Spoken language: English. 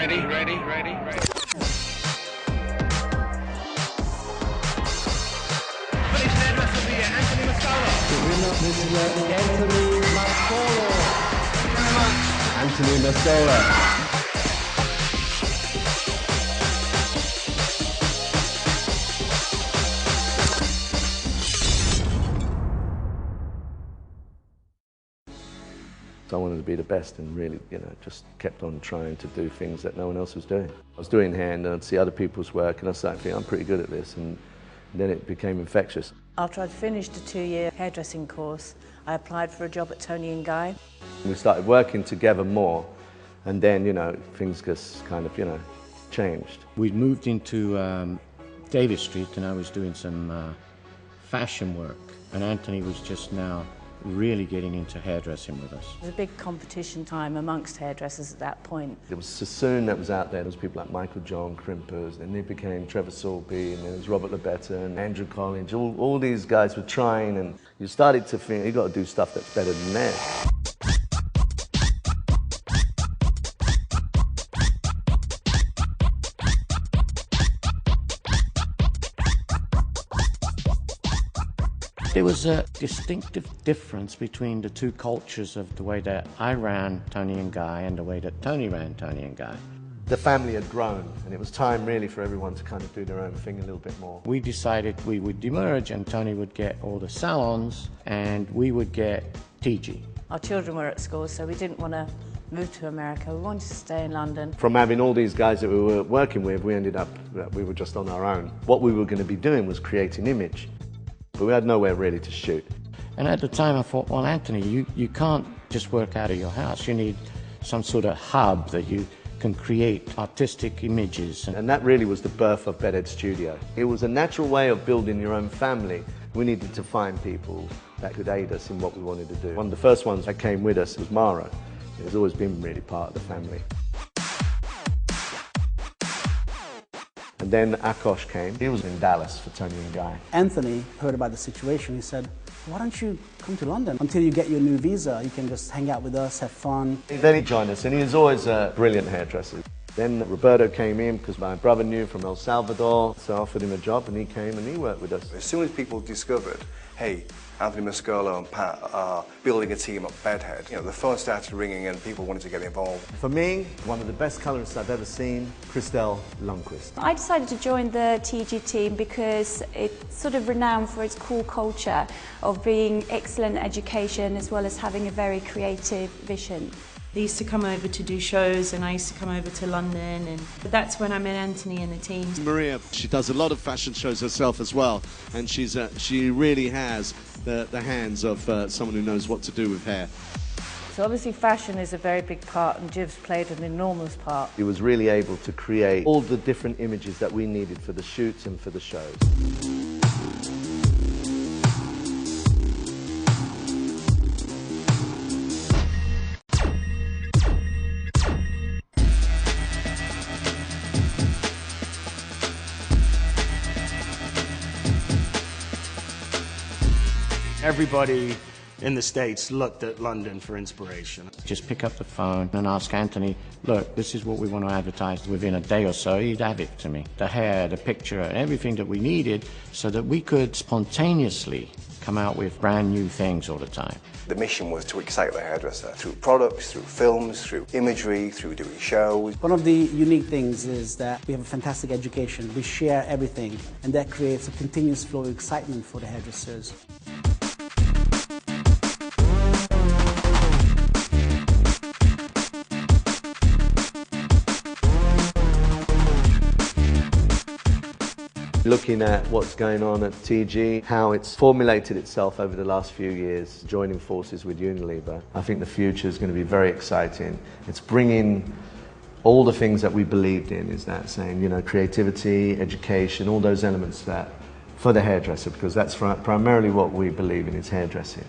ready. Finish hairdresser of the year, Anthony Mascolo. The winner this year, Anthony Mascolo. Thank you very much. Anthony Mascolo. I wanted to be the best and really, just kept on trying to do things that no one else was doing. I was doing hair and I'd see other people's work and I started thinking, I'm pretty good at this, and then it became infectious. After I'd finished a 2-year hairdressing course, I applied for a job at Toni & Guy. We started working together more, and then, things just kind of, changed. We'd moved into Davis Street and I was doing some fashion work, and Anthony was just now really getting into hairdressing with us. It was a big competition time amongst hairdressers at that point. There was Sassoon that was out there. There was people like Michael John, Crimpers, and they became Trevor Soulby, and there was Robert Labetta and Andrew Collins. All these guys were trying, and you started to think, you've got to do stuff that's better than theirs. There was a distinctive difference between the two cultures of the way that I ran Toni & Guy and the way that Tony ran Toni & Guy. The family had grown, and it was time really for everyone to kind of do their own thing a little bit more. We decided we would demerge, and Tony would get all the salons and we would get Tigi. Our children were at school, so we didn't want to move to America. We wanted to stay in London. From having all these guys that we were working with, we ended up, we were just on our own. What we were going to be doing was creating image, but we had nowhere really to shoot. And at the time I thought, well, Anthony, you can't just work out of your house. You need some sort of hub that you can create artistic images. And that really was the birth of Bedhead Studio. It was a natural way of building your own family. We needed to find people that could aid us in what we wanted to do. One of the first ones that came with us was Mara. It has always been really part of the family. And then Akosh came. He was in Dallas for Toni & Guy. Anthony heard about the situation. He said, why don't you come to London? Until you get your new visa, you can just hang out with us, have fun. Then he joined us, and he was always a brilliant hairdresser. Then Roberto came in because my brother knew from El Salvador, so I offered him a job, and he came and he worked with us. As soon as people discovered, hey, Anthony Mascolo and Pat are building a team at Bedhead, the phone started ringing and people wanted to get involved. For me, one of the best colourists I've ever seen, Christelle Lundquist. I decided to join the Tigi team because it's sort of renowned for its cool culture of being excellent education as well as having a very creative vision. They used to come over to do shows, and I used to come over to London, and that's when I met Anthony and the team. Maria, she does a lot of fashion shows herself as well, and she really has the hands of someone who knows what to do with hair. So obviously fashion is a very big part, and Jiv's played an enormous part. He was really able to create all the different images that we needed for the shoots and for the shows. Everybody in the States looked at London for inspiration. Just pick up the phone and ask Anthony, look, this is what we want to advertise. Within a day or so, he'd have it to me. The hair, the picture, and everything that we needed so that we could spontaneously come out with brand new things all the time. The mission was to excite the hairdresser through products, through films, through imagery, through doing shows. One of the unique things is that we have a fantastic education. We share everything, and that creates a continuous flow of excitement for the hairdressers. Looking at what's going on at Tigi, how it's formulated itself over the last few years, joining forces with Unilever, I think the future is going to be very exciting. It's bringing all the things that we believed in, is that saying, creativity, education, all those elements that for the hairdresser, because that's primarily what we believe in, is hairdressing.